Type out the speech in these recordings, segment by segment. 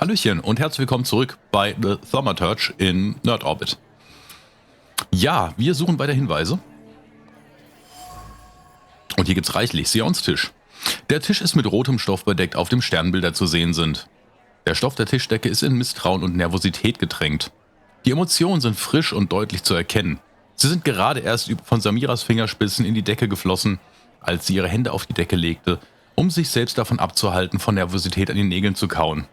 Hallöchen und herzlich willkommen zurück bei The Thaumaturge in Nerdorbit. Ja, wir suchen weiter Hinweise. Und hier gibt's reichlich. Sionstisch. Der Tisch ist mit rotem Stoff bedeckt, auf dem Sternbilder zu sehen sind. Der Stoff der Tischdecke ist in Misstrauen und Nervosität getränkt. Die Emotionen sind frisch und deutlich zu erkennen. Sie sind gerade erst von Samiras Fingerspitzen in die Decke geflossen, als sie ihre Hände auf die Decke legte, um sich selbst davon abzuhalten, von Nervosität an den Nägeln zu kauen.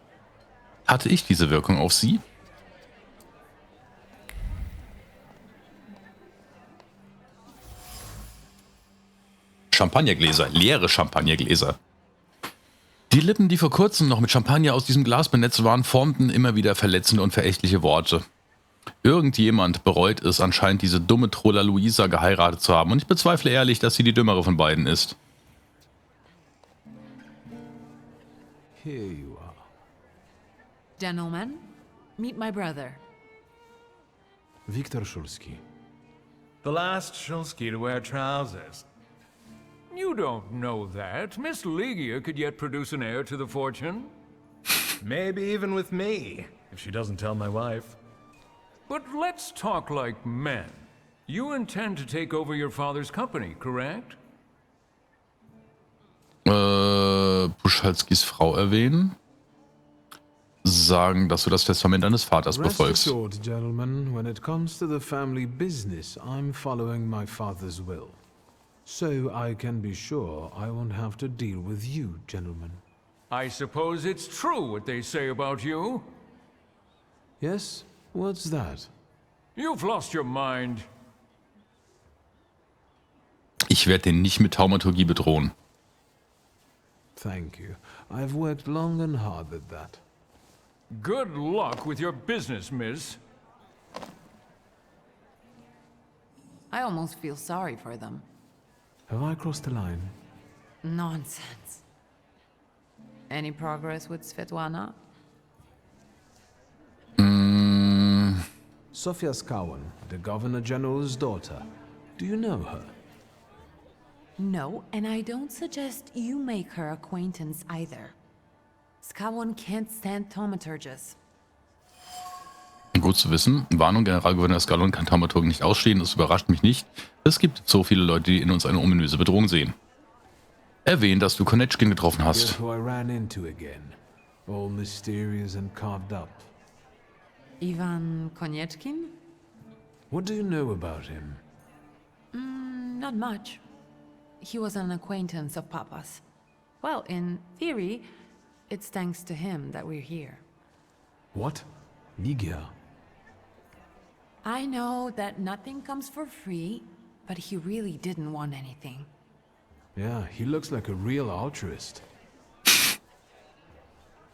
Hatte ich diese Wirkung auf sie? Champagnergläser, leere Champagnergläser. Die Lippen, die vor kurzem noch mit Champagner aus diesem Glas benetzt waren, formten immer wieder verletzende und verächtliche Worte. Irgendjemand bereut es anscheinend, diese dumme Troller Luisa geheiratet zu haben, und ich bezweifle ehrlich, dass sie die dümmere von beiden ist. Here you are. Gentlemen, meet my brother. Viktor Schulski. The last Schulski to wear trousers. You don't know that. Miss Ligia could yet produce an heir to the fortune. Maybe even with me, if she doesn't tell my wife. But let's talk like men. You intend to take over your father's company, correct? Puschalskis Frau erwähnen. Sagen, dass du das Testament deines Vaters Rest befolgst. assured, gentlemen, when it comes to the family business, I'm following my father's will. So I can be sure I won't have to deal with you, gentlemen. I suppose it's true what they say about you. Yes? What's that? You've lost your mind. Ich werde den nicht mit Thaumaturgie bedrohen. Thank you. I've worked long and hard at that. Good luck with your business, miss. I almost feel sorry for them. Have I crossed the line? Nonsense. Any progress with Svetlana? Sofia Skawan, the Governor General's daughter. Do you know her? No, and I don't suggest you make her acquaintance either. Skawon can't stand Thaumaturges. Gut zu wissen. Warnung, Generalgouverneur Skalon kann Thaumaturgen nicht ausstehen. Das überrascht mich nicht. Es gibt so viele Leute, die in uns eine ominöse Bedrohung sehen. Erwähnt, dass du Konetschkin getroffen hast. Guess who I ran into again? All mysterious and carved up. Ivan Konieczkin? What do you know about him? Not much. He was an acquaintance of Papa's. Well, in theory, it's thanks to him that we're here. What? Ligia? I know that nothing comes for free, but he really didn't want anything. Yeah, he looks like a real altruist.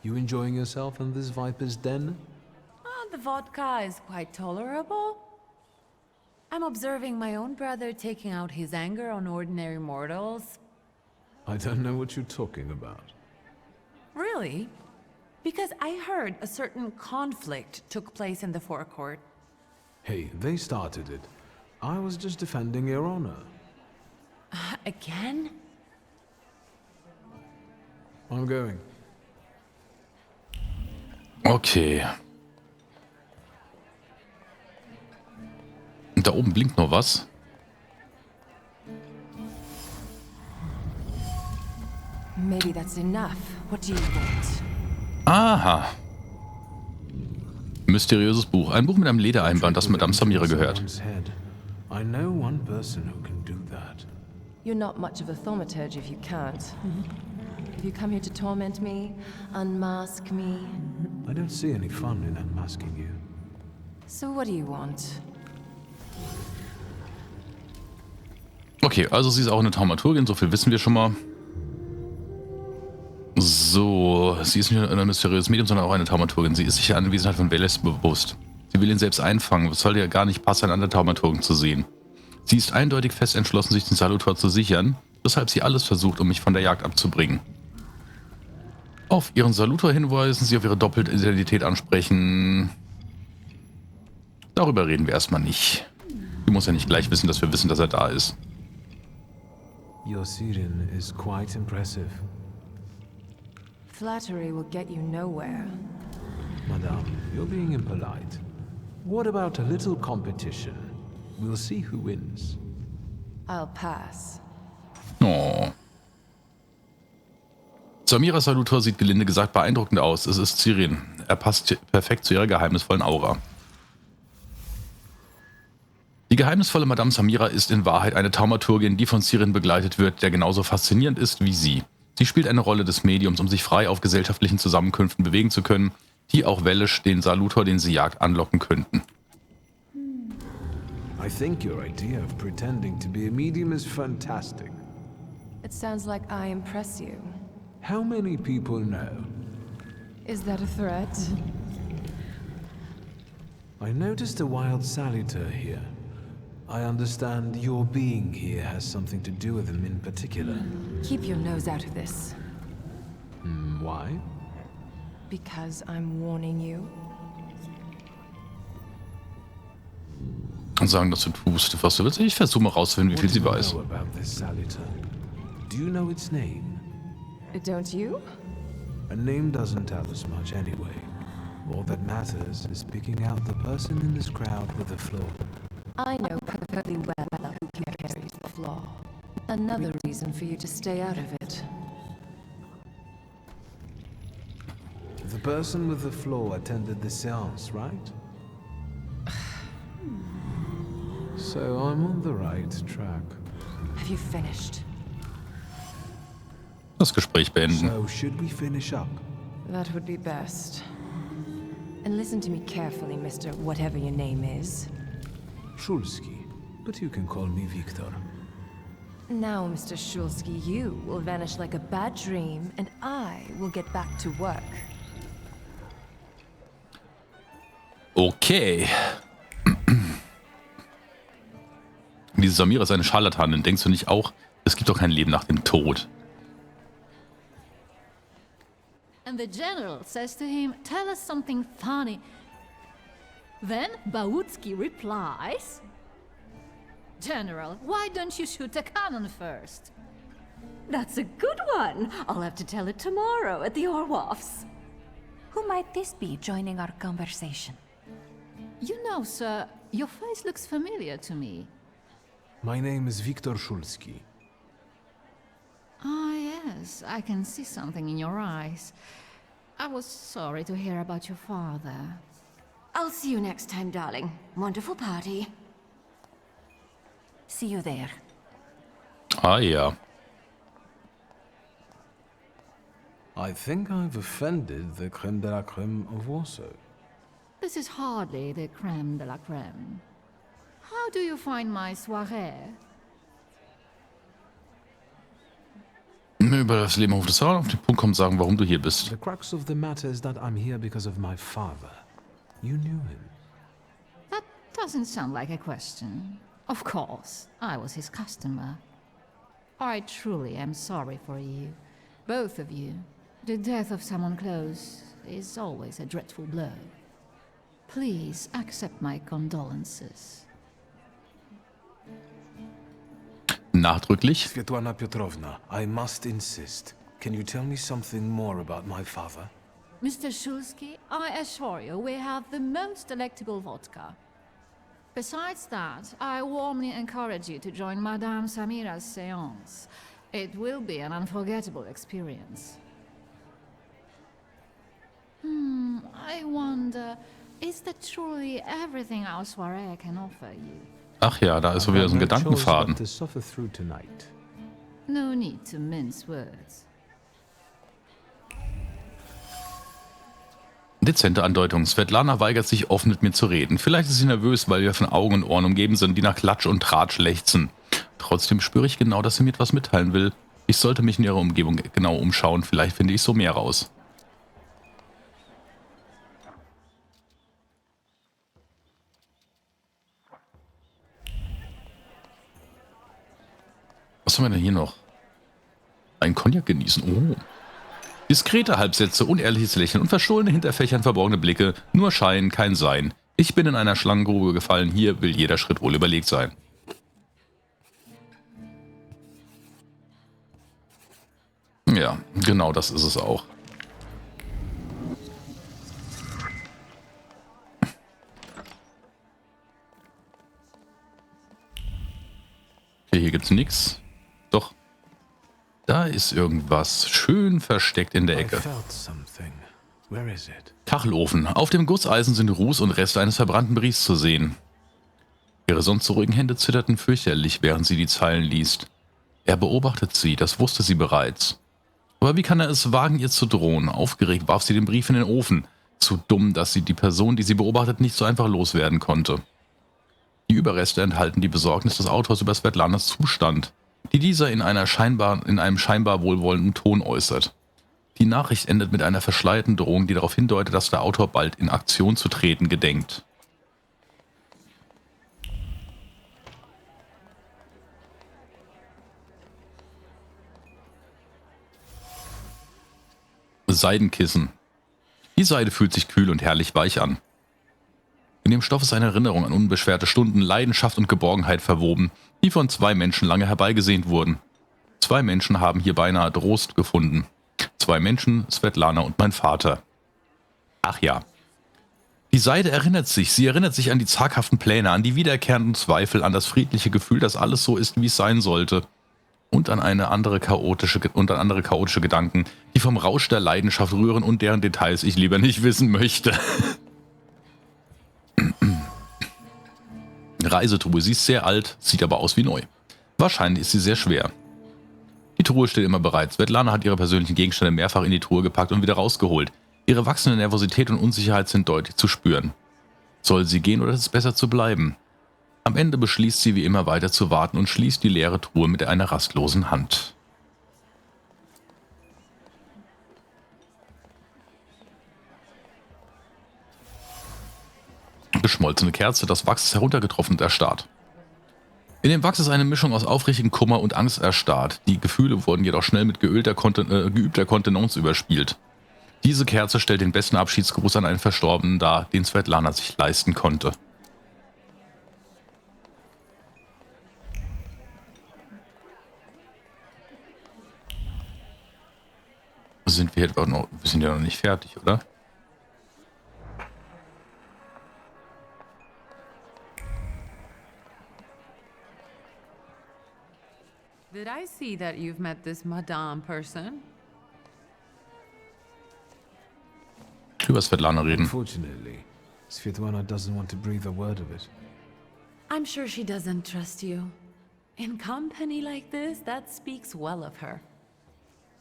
You enjoying yourself in this viper's den? The vodka is quite tolerable. I'm observing my own brother taking out his anger on ordinary mortals. I don't know what you're talking about. Really? Because I heard a certain conflict took place in the forecourt. Hey, they started it. I was just defending your honor. Again? I'm going. Okay. Und da oben blinkt noch was. Maybe that's enough. What do you want? Aha. Mysteriöses Buch. Ein Buch mit einem Ledereinband, das Madame Samira gehört. I know one person who can do that. You're not much of a thaumaturge if you can't. Have you come here to torment me? Unmask me? I don't see any fun in unmasking you. So what do you want? Okay, also sie ist auch eine Thaumaturgin, so viel wissen wir schon mal. So, sie ist nicht nur ein mysteriöses Medium, sondern auch eine Thaumaturgin. Sie ist sich der Anwesenheit von Veles bewusst. Sie will ihn selbst einfangen. Es sollte ja gar nicht passen, einen anderen Thaumaturgen zu sehen. Sie ist eindeutig fest entschlossen, sich den Salutor zu sichern, weshalb sie alles versucht, um mich von der Jagd abzubringen. Auf ihren Salutor hinweisen, sie auf ihre doppelte Identität ansprechen. Darüber reden wir erstmal nicht. Sie muss ja nicht gleich wissen, dass wir wissen, dass er da ist. Your Siren is quite impressive. Flattery will get you nowhere. Madame, you're being impolite. What about a little competition? We'll see who wins. I'll pass. Oh. Samiras Salutor sieht gelinde gesagt beeindruckend aus. Es ist Cyrien. Er passt perfekt zu ihrer geheimnisvollen Aura. Die geheimnisvolle Madame Samira ist in Wahrheit eine Thaumaturgin, die von Cyrien begleitet wird, der genauso faszinierend ist wie sie. Sie spielt eine Rolle des Mediums, um sich frei auf gesellschaftlichen Zusammenkünften bewegen zu können, die auch Welish, den Salutor, den sie jagt, anlocken könnten. I think your idea of pretending to be a medium is fantastic. It sounds like I impress you. How many people know? Is that a threat? I noticed a wild Salutor here. I understand your being here has something to do with him in particular. Keep your nose out of this. Why? Because I'm warning you. Und sagen, dass du tust, was du willst. Ich versuche mal rauszufinden, wie viel sie weiß. What do you know about this Salutor? Do you know its name? Don't you? A name doesn't tell us much anyway. All that matters is picking out the person in this crowd with the flaw. I know perfectly well who carries the flaw. Another reason for you to stay out of it. The person with the flaw attended the seance, right? So I'm on the right track. Have you finished? Das Gespräch beenden. So should we finish up? That would be best. And listen to me carefully, Mr. Whatever your name is. Schulski, but you can call me Victor. Now, Mr. Schulski, you will vanish like a bad dream, and I will get back to work. Okay. Diese Samira ist eine Scharlatanin. Denkst du nicht auch, es gibt doch kein Leben nach dem Tod? And the general says to him, "Tell us something funny." Then Bautsky replies, "General, why don't you shoot a cannon first?" That's a good one. I'll have to tell it tomorrow at the Orwoffs. Who might this be joining our conversation? You know, sir, your face looks familiar to me. My name is Victor Schulski. Ah, yes, I can see something in your eyes. I was sorry to hear about your father. I'll see you next time, darling. Wonderful party. See you there. Ah ja. I think I've offended the creme de la creme of Warsaw. This is hardly the creme de la creme. How do you find my soirée? Über das Leben auf das auf den Punkt kommt, sagen, warum du hier bist. The crux of the matter is that I'm here because of my father. You knew him. That doesn't sound like a question. Of course, I was his customer. I truly am sorry for you, both of you. The death of someone close is always a dreadful blow. Please accept my condolences. Nachdrücklich. Svetlana Petrovna, I must insist. Can you tell me something more about my father? Mr. Schulski, I assure you we have the most delectable vodka. Besides that, I warmly encourage you to join Madame Samira's seance. It will be an unforgettable experience. I wonder, is that truly everything our soirée can offer you? Ach ja, da ist so wieder so ein Gedankenfaden. To suffer through tonight. No need to mince words. Dezente Andeutung. Svetlana weigert sich offen mit mir zu reden. Vielleicht ist sie nervös, weil wir von Augen und Ohren umgeben sind, die nach Klatsch und Tratsch lechzen. Trotzdem spüre ich genau, dass sie mir etwas mitteilen will. Ich sollte mich in ihrer Umgebung genau umschauen. Vielleicht finde ich so mehr raus. Was haben wir denn hier noch? Ein Cognac genießen. Oh. Diskrete Halbsätze, unehrliches Lächeln und verschollene Hinterfächern verborgene Blicke. Nur Schein, kein Sein. Ich bin in einer Schlangengrube gefallen. Hier will jeder Schritt wohl überlegt sein. Ja, genau das ist es auch. hier gibt's nichts. Doch. Da ist irgendwas. Schön versteckt in der I Ecke. felt something. Where is it? Kachelofen. Auf dem Gusseisen sind Ruß und Reste eines verbrannten Briefs zu sehen. Ihre sonst so ruhigen Hände zitterten fürchterlich, während sie die Zeilen liest. Er beobachtet sie, das wusste sie bereits. Aber wie kann er es wagen, ihr zu drohen? Aufgeregt warf sie den Brief in den Ofen. Zu dumm, dass sie die Person, die sie beobachtet, nicht so einfach loswerden konnte. Die Überreste enthalten die Besorgnis des Autors über Svetlanas Zustand, die dieser in einem scheinbar wohlwollenden Ton äußert. Die Nachricht endet mit einer verschleierten Drohung, die darauf hindeutet, dass der Autor bald in Aktion zu treten gedenkt. Seidenkissen. Die Seide fühlt sich kühl und herrlich weich an. In dem Stoff ist eine Erinnerung an unbeschwerte Stunden, Leidenschaft und Geborgenheit verwoben, die von 2 Menschen lange herbeigesehnt wurden. 2 Menschen haben hier beinahe Trost gefunden. 2 Menschen, Svetlana und mein Vater. Ach ja. Die Seide erinnert sich. Sie erinnert sich an die zaghaften Pläne, an die wiederkehrenden Zweifel, an das friedliche Gefühl, dass alles so ist, wie es sein sollte. Und an andere chaotische Gedanken, die vom Rausch der Leidenschaft rühren und deren Details ich lieber nicht wissen möchte. Reisetruhe, sie ist sehr alt, sieht aber aus wie neu. Wahrscheinlich ist sie sehr schwer. Die Truhe steht immer bereit. Svetlana hat ihre persönlichen Gegenstände mehrfach in die Truhe gepackt und wieder rausgeholt. Ihre wachsende Nervosität und Unsicherheit sind deutlich zu spüren. Soll sie gehen oder ist es besser zu bleiben? Am Ende beschließt sie wie immer weiter zu warten und schließt die leere Truhe mit einer rastlosen Hand. Geschmolzene Kerze, das Wachs ist heruntergetroffen und erstarrt. In dem Wachs ist eine Mischung aus aufrichtigem Kummer und Angst erstarrt. Die Gefühle wurden jedoch schnell mit geübter Kontenance überspielt. Diese Kerze stellt den besten Abschiedsgruß an einen Verstorbenen dar, den Svetlana sich leisten konnte. Wir sind ja noch nicht fertig, oder? Did I see that you've met this Madame person? Über Svetlana reden. Unfortunately, Svetlana doesn't want to breathe a word of it. I'm sure she doesn't trust you. In company like this, that speaks well of her.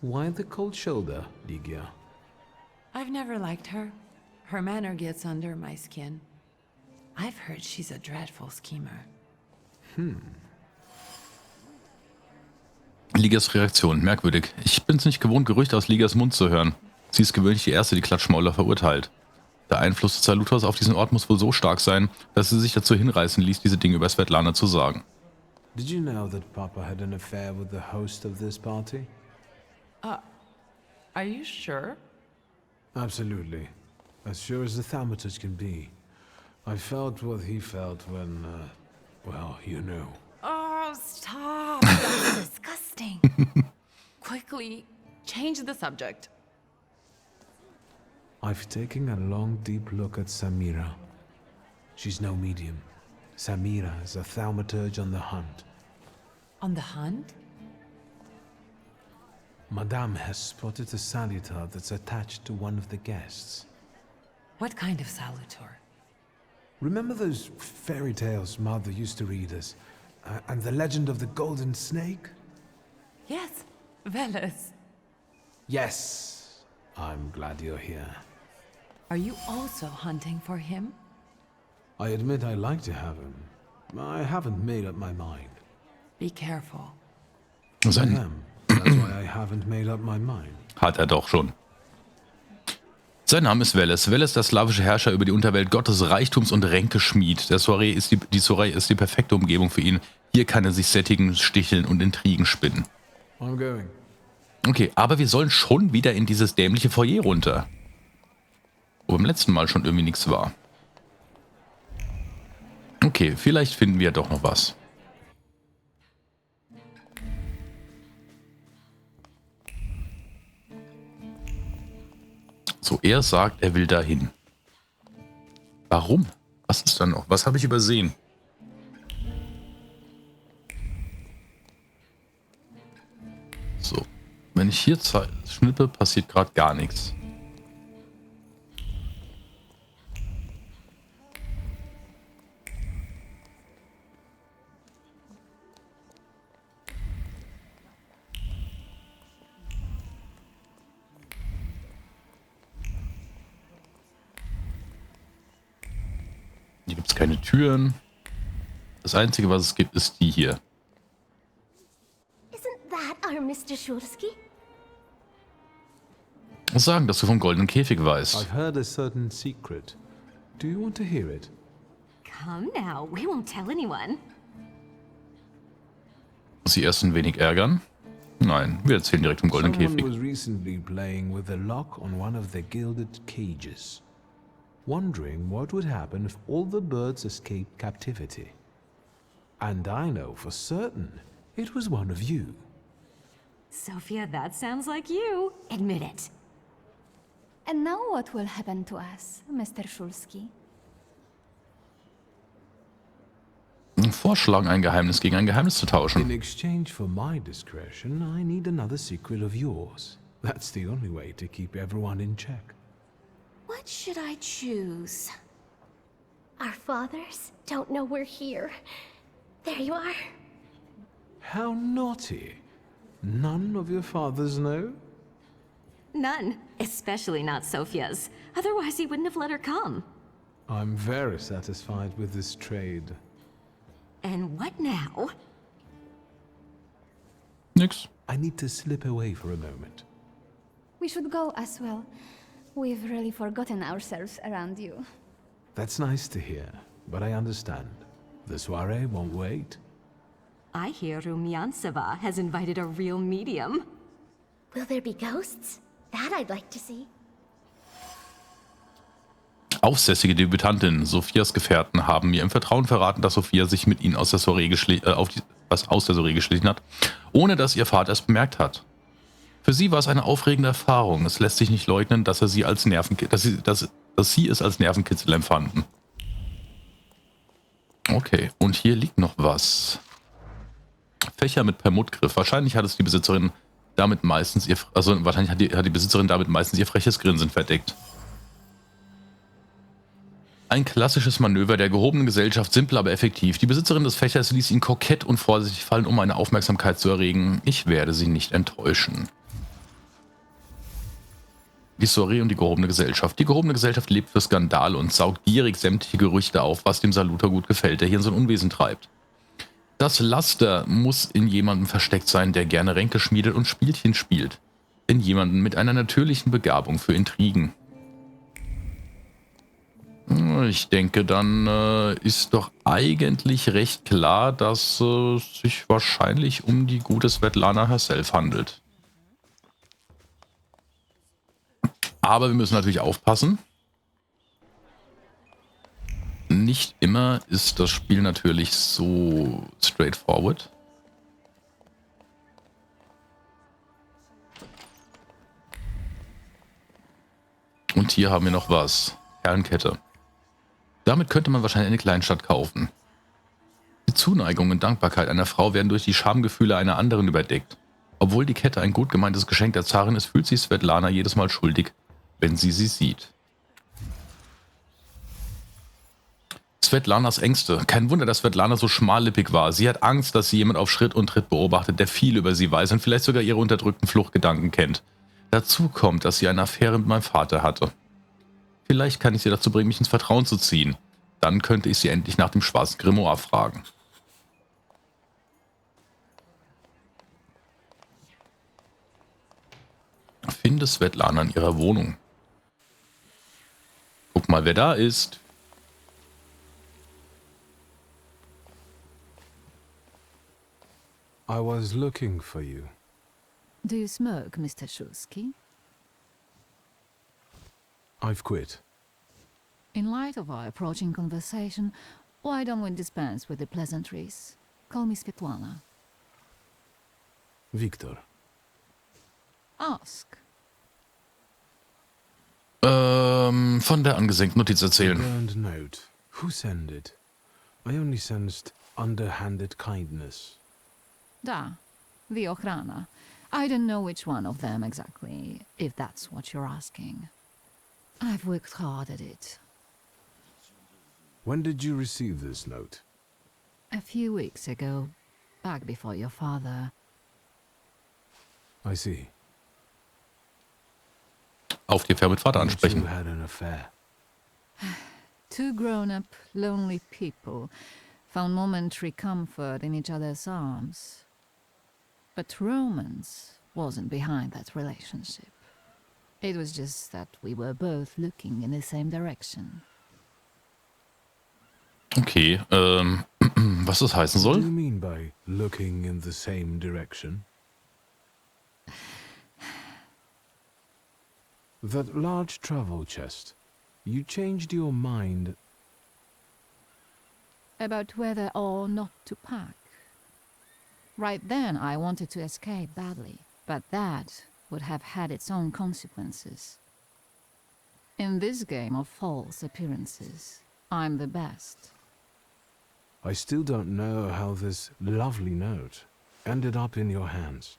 Why the cold shoulder, Ligia? I've never liked her. Her manner gets under my skin. I've heard she's a dreadful schemer. Ligas Reaktion, merkwürdig. Ich bin's nicht gewohnt, Gerüchte aus Ligas Mund zu hören. Sie ist gewöhnlich die Erste, die Klatschmauler verurteilt. Der Einfluss des Salutors auf diesen Ort muss wohl so stark sein, dass sie sich dazu hinreißen ließ, diese Dinge über Svetlana zu sagen. Did you know that Papa had an affair with the host of this party? Are you sure? Absolutely. As sure as the Thaumaturge can be. I felt what he felt when, well, you know. Oh, stop! That's disgusting. Quickly, change the subject. I've taken a long, deep look at Samira. She's no medium. Samira is a Thaumaturge on the hunt. On the hunt? Madame has spotted a Salutor that's attached to one of the guests. What kind of Salutor? Remember those fairy tales Mother used to read us? And the legend of the golden snake? Yes, Veles. Yes. I'm glad you're here. Are you also hunting for him? I admit I like to have him. I haven't made up my mind. Be careful. I am. That's why I haven't made up my mind. Hat er doch schon. Sein Name ist Veles. Veles, der slawische Herrscher über die Unterwelt, Gottes Reichtums und Ränkeschmied. Die Soiree ist die perfekte Umgebung für ihn. Hier kann er sich sättigen, sticheln und Intrigen spinnen. I'm going. Okay, aber wir sollen schon wieder in dieses dämliche Foyer runter. Wo beim letzten Mal schon irgendwie nichts war. Okay, vielleicht finden wir doch noch was. So, er sagt, er will dahin. Warum? Was ist da noch? Was habe ich übersehen? Wenn ich hier schnippe, passiert gerade gar nichts. Hier gibt es keine Türen. Das Einzige, was es gibt, ist die hier. Isn't that our Mr. Shulsky? Ich muss sagen, dass du vom goldenen Käfig weißt. I've heard a certain secret. Do you want to hear it? Come now, we won't tell anyone. Muss sie erst ein wenig ärgern? Nein, wir erzählen direkt vom goldenen Someone Käfig. was recently playing with a lock on one of the gilded cages, wondering what would happen if all the birds escaped captivity. And I know for certain it was one of you. Sophia, that sounds like you. Admit it. And now what will happen to us, Mr. Shulsky? Vorschlagen, ein Geheimnis gegen ein Geheimnis zu In tauschen. exchange for my discretion, I need another secret of yours. That's the only way to keep everyone in check. What should I choose? Our fathers don't know we're here. There you are. How naughty. None of your fathers know? None. Especially not Sophia's. Otherwise, he wouldn't have let her come. I'm very satisfied with this trade. And what now? Nix. I need to slip away for a moment. We should go as well. We've really forgotten ourselves around you. That's nice to hear, but I understand. The soiree won't wait. I hear Rumyanseva has invited a real medium. Will there be ghosts? That I'd like to see. Aufsässige Debütantinnen, Sophias Gefährten, haben mir im Vertrauen verraten, dass Sophia sich mit ihnen aus der Soiree geschlichen hat, ohne dass ihr Vater es bemerkt hat. Für sie war es eine aufregende Erfahrung. Es lässt sich nicht leugnen, dass sie es als Nervenkitzel empfanden. Okay, und hier liegt noch was. Fächer mit Permutgriff. Wahrscheinlich hat die Besitzerin damit meistens ihr freches Grinsen verdeckt. Ein klassisches Manöver der gehobenen Gesellschaft, simpel aber effektiv. Die Besitzerin des Fächers ließ ihn kokett und vorsichtig fallen, um eine Aufmerksamkeit zu erregen. Ich werde sie nicht enttäuschen. Die Soiree und die gehobene Gesellschaft. Die gehobene Gesellschaft lebt für Skandale und saugt gierig sämtliche Gerüchte auf, was dem Salutor gut gefällt, der hier sein Unwesen treibt. Das Laster muss in jemandem versteckt sein, der gerne Ränke schmiedet und Spielchen spielt. In jemandem mit einer natürlichen Begabung für Intrigen. Ich denke, dann ist doch eigentlich recht klar, dass es sich wahrscheinlich um die gute Svetlana herself handelt. Aber wir müssen natürlich aufpassen. Nicht immer ist das Spiel natürlich so straightforward. Und hier haben wir noch was. Herrenkette. Damit könnte man wahrscheinlich eine Kleinstadt kaufen. Die Zuneigung und Dankbarkeit einer Frau werden durch die Schamgefühle einer anderen überdeckt. Obwohl die Kette ein gut gemeintes Geschenk der Zarin ist, fühlt sich Svetlana jedes Mal schuldig, wenn sie sieht. Svetlanas Ängste. Kein Wunder, dass Svetlana so schmallippig war. Sie hat Angst, dass sie jemand auf Schritt und Tritt beobachtet, der viel über sie weiß und vielleicht sogar ihre unterdrückten Fluchtgedanken kennt. Dazu kommt, dass sie eine Affäre mit meinem Vater hatte. Vielleicht kann ich sie dazu bringen, mich ins Vertrauen zu ziehen. Dann könnte ich sie endlich nach dem schwarzen Grimoire fragen. Finde Svetlana in ihrer Wohnung. Guck mal, wer da ist. I was looking for you. Do you smoke, Mr. Shulsky? I've quit. In light of our approaching conversation, why don't we dispense with the pleasantries? Call me Svetlana. Victor. Ask. Von der angesenkten Notiz erzählen. Burned note. Who sent it? I only sensed underhanded kindness. Da, the Ochrana. I don't know which one of them exactly, if that's what you're asking. I've worked hard at it. When did you receive this note? A few weeks ago, back before your father. I see. Auf die Fähr mit Vater You ansprechen. two had an affair. Two grown-up, lonely people found momentary comfort in each other's arms. But romance wasn't behind that relationship. It was just that we were both looking in the same direction. Okay, was das heißen What do you soll? mean by looking in the same direction? That large travel chest. You changed your mind. About whether or not to pack. Right then, I wanted to escape badly, but that would have had its own consequences. In this game of false appearances, I'm the best. I still don't know how this lovely note ended up in your hands.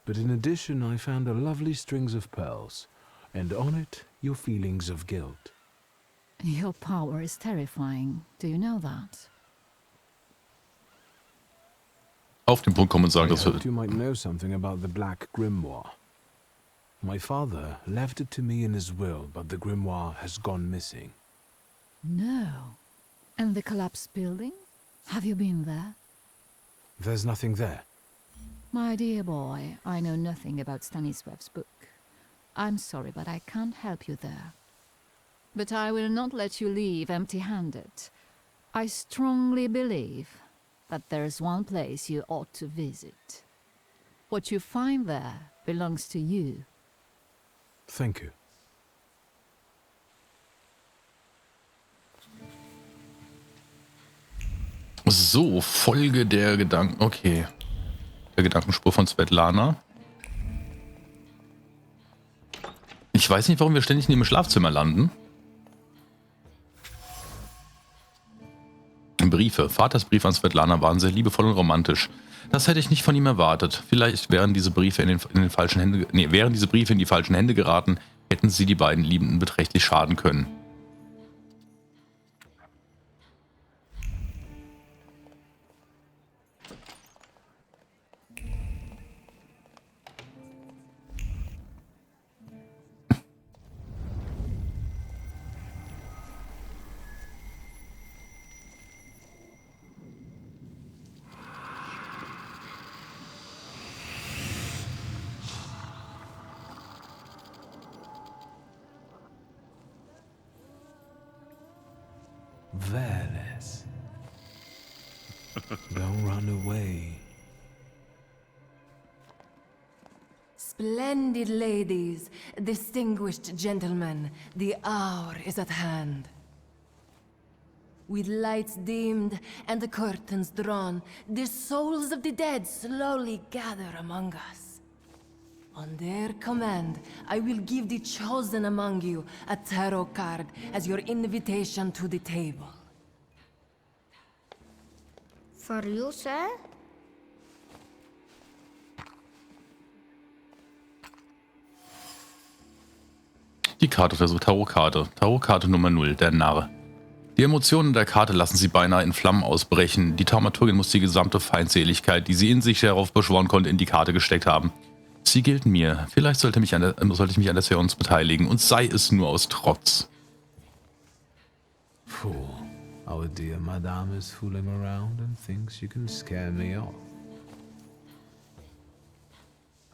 But in addition, I found a lovely strings of pearls, and on it, your feelings of guilt. Your power is terrifying. Do you know that? Auf den Punkt kommen und I sagen, dass hoped wir... you might know something about the Black Grimoire. My father left it to me in his will, but the grimoire has gone missing. No. And the collapsed building? Have you been there? There's nothing there. My dear boy, I know nothing about Stanisław's book. I'm sorry, but I can't help you there. But I will not let you leave empty-handed. I strongly believe that there's one place you ought to visit. What you find there belongs to you. Thank you. So, Folge der Gedanken... Okay. Der Gedankenspur von Svetlana. Ich weiß nicht, warum wir ständig in dem Schlafzimmer landen. Briefe. Vaters Brief an Svetlana waren sehr liebevoll und romantisch. Das hätte ich nicht von ihm erwartet. Vielleicht wären diese Briefe in die falschen Hände geraten, hätten sie die beiden Liebenden beträchtlich schaden können. Veles. Don't run away. Splendid ladies, distinguished gentlemen, the hour is at hand. With lights dimmed and the curtains drawn, the souls of the dead slowly gather among us. On their command, I will give the chosen among you a tarot card as your invitation to the table. For you, sir? Die Karte versucht Tarotkarte. Tarotkarte Nummer 0, der Narr. Die Emotionen der Karte lassen sie beinahe in Flammen ausbrechen. Die Thaumaturgin muss die gesamte Feindseligkeit, die sie in sich darauf beschworen konnte, in die Karte gesteckt haben. Sie gilt mir. Vielleicht sollte ich mich an der Seance beteiligen, und sei es nur aus Trotz. Fool. Our dear madame is fooling around and thinks she can scare me off.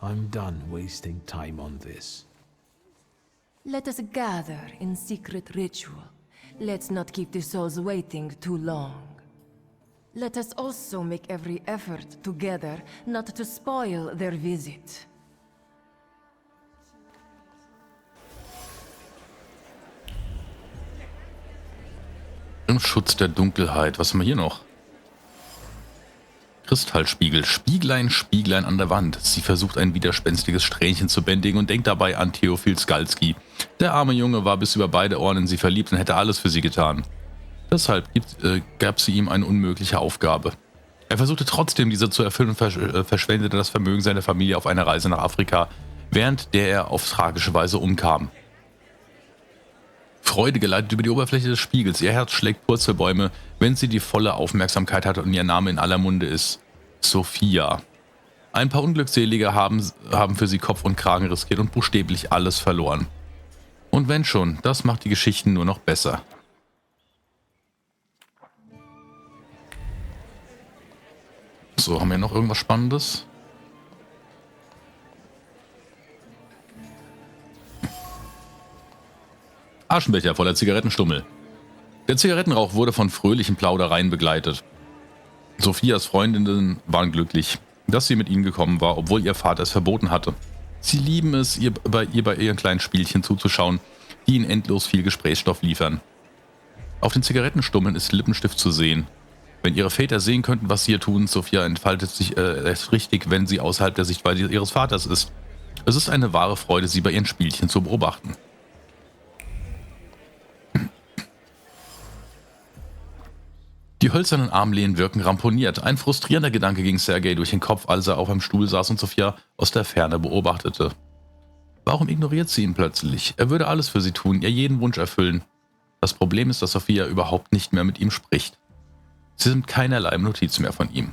I'm done wasting time on this. Let us gather in secret ritual. Let's not keep the souls waiting too long. Let us also make every effort together not to spoil their visit. Im Schutz der Dunkelheit. Was haben wir hier noch? Kristallspiegel. Spieglein, Spieglein an der Wand. Sie versucht ein widerspenstiges Strähnchen zu bändigen und denkt dabei an Theophil Skalski. Der arme Junge war bis über beide Ohren in sie verliebt und hätte alles für sie getan. Deshalb gab sie ihm eine unmögliche Aufgabe. Er versuchte trotzdem, diese zu erfüllen und verschwendete das Vermögen seiner Familie auf eine Reise nach Afrika, während der er auf tragische Weise umkam. Freude geleitet über die Oberfläche des Spiegels. Ihr Herz schlägt Purzelbäume, wenn sie die volle Aufmerksamkeit hat und ihr Name in aller Munde ist. Sophia. Ein paar Unglückselige haben für sie Kopf und Kragen riskiert und buchstäblich alles verloren. Und wenn schon, das macht die Geschichten nur noch besser. So, haben wir noch irgendwas Spannendes? Aschenbecher voller Zigarettenstummel. Der Zigarettenrauch wurde von fröhlichen Plaudereien begleitet. Sophias Freundinnen waren glücklich, dass sie mit ihnen gekommen war, obwohl ihr Vater es verboten hatte. Sie lieben es, ihr bei ihren kleinen Spielchen zuzuschauen, die ihnen endlos viel Gesprächsstoff liefern. Auf den Zigarettenstummeln ist Lippenstift zu sehen. Wenn ihre Väter sehen könnten, was sie hier tun, Sophia entfaltet sich erst richtig, wenn sie außerhalb der Sichtweite ihres Vaters ist. Es ist eine wahre Freude, sie bei ihren Spielchen zu beobachten. Die hölzernen Armlehnen wirken ramponiert. Ein frustrierender Gedanke ging Sergei durch den Kopf, als er auf einem Stuhl saß und Sophia aus der Ferne beobachtete. Warum ignoriert sie ihn plötzlich? Er würde alles für sie tun, ihr jeden Wunsch erfüllen. Das Problem ist, dass Sophia überhaupt nicht mehr mit ihm spricht. Sie sind keinerlei Notiz mehr von ihm.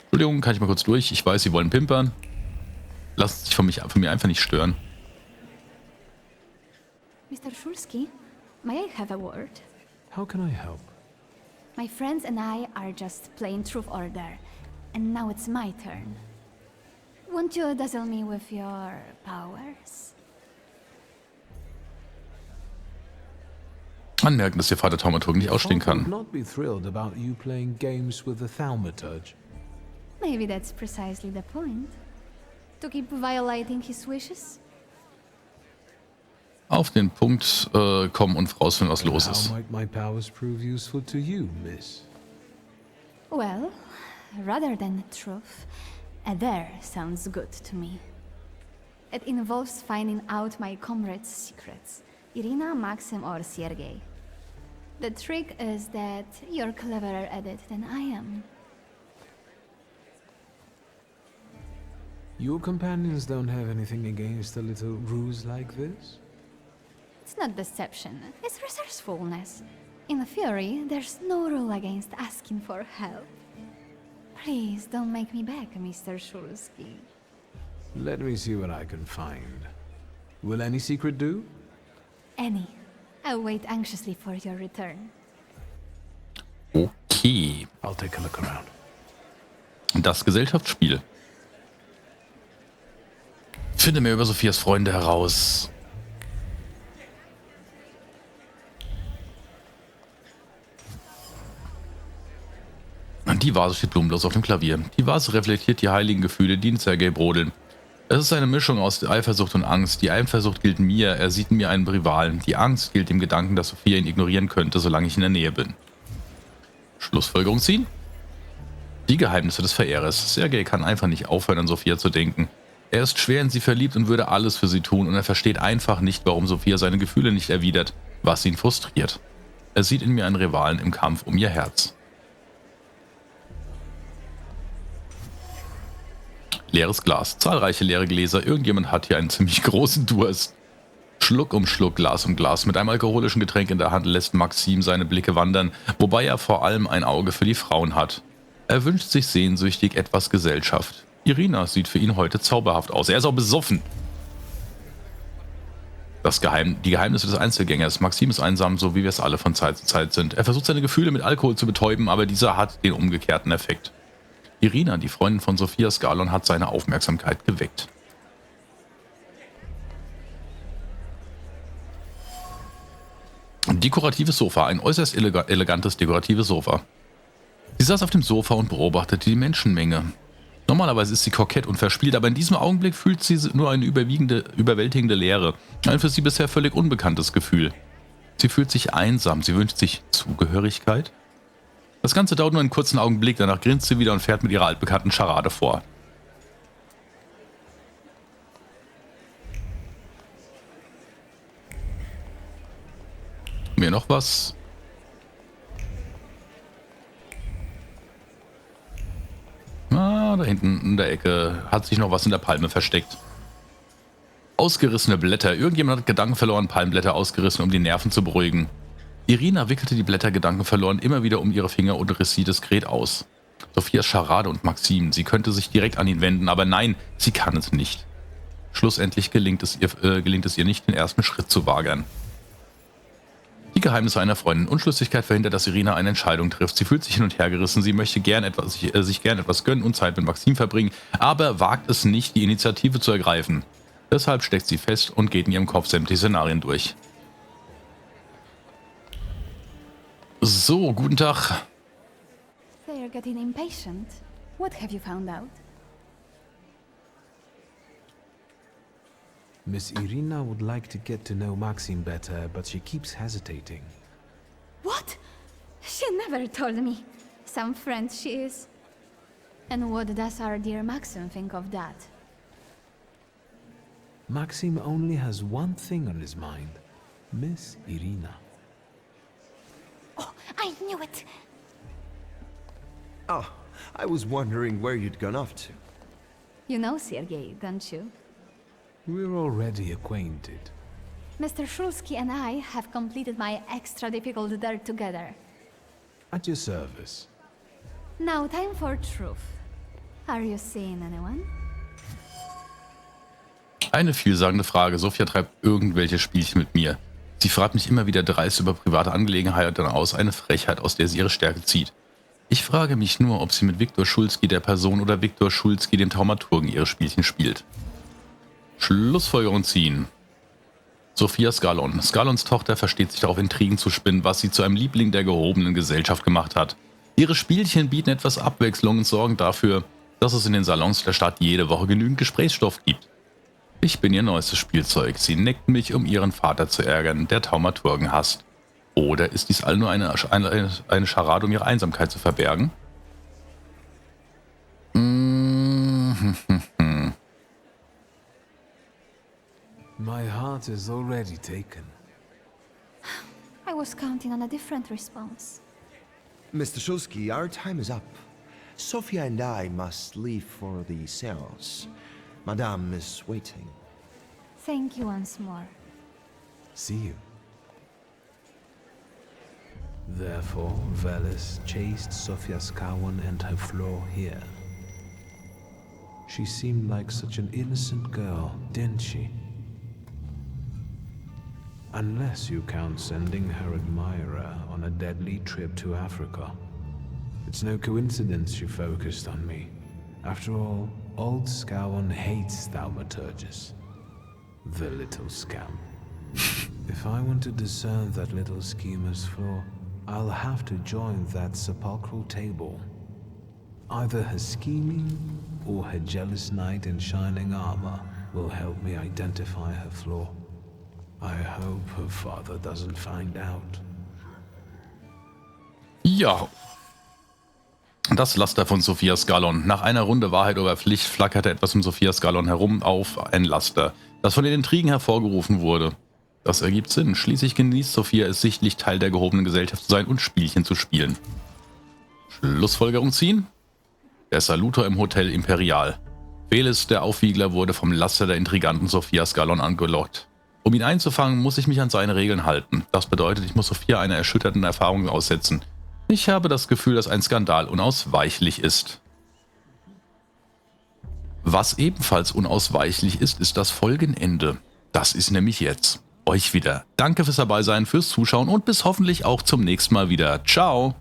Entschuldigung, kann ich mal kurz durch? Ich weiß, Sie wollen pimpern. Lasst sich von mir einfach nicht stören. Mr. Schulski, may I have a word? How can I help? My friends and I are just playing Truth Order, and now it's my turn. Won't you dazzle me with your powers? Anmerken, dass Ihr Vater Thaumaturg nicht ausstehen Father would kann. not be thrilled about you playing games with the Thaumaturge. Maybe that's precisely the point. To keep violating his wishes? Auf den Punkt kommen und rausfinden, was los How ist. might my powers prove useful to you, miss? Well, rather than truth, a dare sounds good to me. It involves finding out my comrades' secrets, Irina, Maxim, or Sergei. The trick is that you're cleverer at it than I am. Your companions don't have anything against a little ruse like this? It's not deception, it's resourcefulness. In theory, there's no rule against asking for help. Please don't make me beg, Mr. Schulski. Let me see what I can find. Will any secret do? Any. I'll wait anxiously for your return. Okay. I'll take a look around. Das Gesellschaftsspiel. Finde mehr über Sophias Freunde heraus. Die Vase steht blumenlos auf dem Klavier. Die Vase reflektiert die heiligen Gefühle, die in Sergei brodeln. Es ist eine Mischung aus Eifersucht und Angst. Die Eifersucht gilt mir, er sieht in mir einen Rivalen. Die Angst gilt dem Gedanken, dass Sophia ihn ignorieren könnte, solange ich in der Nähe bin. Schlussfolgerung ziehen? Die Geheimnisse des Verehrers. Sergei kann einfach nicht aufhören, an Sophia zu denken. Er ist schwer in sie verliebt und würde alles für sie tun, und er versteht einfach nicht, warum Sophia seine Gefühle nicht erwidert, was ihn frustriert. Er sieht in mir einen Rivalen im Kampf um ihr Herz. Leeres Glas. Zahlreiche leere Gläser. Irgendjemand hat hier einen ziemlich großen Durst. Schluck um Schluck, Glas um Glas. Mit einem alkoholischen Getränk in der Hand lässt Maxim seine Blicke wandern, wobei er vor allem ein Auge für die Frauen hat. Er wünscht sich sehnsüchtig etwas Gesellschaft. Irina sieht für ihn heute zauberhaft aus. Er ist auch besoffen. Die Geheimnisse des Einzelgängers. Maxim ist einsam, so wie wir es alle von Zeit zu Zeit sind. Er versucht seine Gefühle mit Alkohol zu betäuben, aber dieser hat den umgekehrten Effekt. Irina, die Freundin von Sophia Skalon, hat seine Aufmerksamkeit geweckt. Dekoratives Sofa, ein äußerst elegantes dekoratives Sofa. Sie saß auf dem Sofa und beobachtete die Menschenmenge. Normalerweise ist sie kokett und verspielt, aber in diesem Augenblick fühlt sie nur eine überwältigende Leere. Ein für sie bisher völlig unbekanntes Gefühl. Sie fühlt sich einsam, sie wünscht sich Zugehörigkeit. Das Ganze dauert nur einen kurzen Augenblick, danach grinst sie wieder und fährt mit ihrer altbekannten Scharade vor. Mir noch was? hinten in der Ecke hat sich noch was in der Palme versteckt. Ausgerissene Blätter. Irgendjemand hat Gedanken verloren, Palmblätter ausgerissen, um die Nerven zu beruhigen. Irina wickelte die Blätter Gedanken verloren immer wieder um ihre Finger und riss sie diskret aus. Sophias Scharade und Maxim. Sie könnte sich direkt an ihn wenden, aber nein, sie kann es nicht. Schlussendlich gelingt es ihr nicht, den ersten Schritt zu wagen. Die Geheimnisse einer Freundin. Unschlüssigkeit verhindert, dass Irina eine Entscheidung trifft. Sie fühlt sich hin und her gerissen. Sie möchte sich gern etwas gönnen und Zeit mit Maxim verbringen, aber wagt es nicht, die Initiative zu ergreifen. Deshalb steckt sie fest und geht in ihrem Kopf sämtliche Szenarien durch. So, guten Tag. They are getting impatient. What have you found out? Miss Irina would like to get to know Maxim better, but she keeps hesitating. What? She never told me. Some friend she is. And what does our dear Maxim think of that? Maxim only has one thing on his mind. Miss Irina. Oh, I knew it! Oh, I was wondering where you'd gone off to. You know Sergei, don't you? We're already acquainted. Mr. Shulsky and I have completed my extra difficult dirt together. At your service. Now time for truth. Are you seeing anyone? Eine vielsagende Frage. Sophia treibt irgendwelche Spielchen mit mir. Sie fragt mich immer wieder dreist über private Angelegenheiten aus, eine Frechheit, aus der sie ihre Stärke zieht. Ich frage mich nur, ob sie mit Viktor Schulsky der Person oder Viktor Schulsky dem Thaumaturgen ihre Spielchen spielt. Schlussfolgerung ziehen. Sophia Skalon. Skalons Tochter versteht sich darauf, Intrigen zu spinnen, was sie zu einem Liebling der gehobenen Gesellschaft gemacht hat. Ihre Spielchen bieten etwas Abwechslung und sorgen dafür, dass es in den Salons der Stadt jede Woche genügend Gesprächsstoff gibt. Ich bin ihr neuestes Spielzeug. Sie neckt mich, um ihren Vater zu ärgern, der Thaumaturgen hasst. Oder ist dies all nur eine Scharade, um ihre Einsamkeit zu verbergen? My heart is already taken. I was counting on a different response. Mr. Shulsky, our time is up. Sophia and I must leave for the seance. Madame is waiting. Thank you once more. See you. Therefore, Veles chased Sophia Skalon and her floor here. She seemed like such an innocent girl, didn't she? Unless you count sending her admirer on a deadly trip to Africa. It's no coincidence she focused on me. After all, old Skalon hates Thaumaturges. The little scamp. If I want to discern that little schemer's flaw, I'll have to join that sepulchral table. Either her scheming or her jealous knight in shining armor will help me identify her flaw. I hope her father doesn't find out. Ja. Das Laster von Sophia Skalon. Nach einer Runde Wahrheit oder Pflicht flackerte etwas um Sophia Skalon herum auf, ein Laster, das von den Intrigen hervorgerufen wurde. Das ergibt Sinn. Schließlich genießt Sophia es sichtlich, Teil der gehobenen Gesellschaft zu sein und Spielchen zu spielen. Schlussfolgerung ziehen? Der Salutor im Hotel Imperial. Veles, der Aufwiegler, wurde vom Laster der Intriganten Sophia Skalon angelockt. Um ihn einzufangen, muss ich mich an seine Regeln halten. Das bedeutet, ich muss Sophia einer erschütternden Erfahrung aussetzen. Ich habe das Gefühl, dass ein Skandal unausweichlich ist. Was ebenfalls unausweichlich ist, ist das Folgenende. Das ist nämlich jetzt. Euch wieder. Danke fürs Dabeisein, fürs Zuschauen und bis hoffentlich auch zum nächsten Mal wieder. Ciao!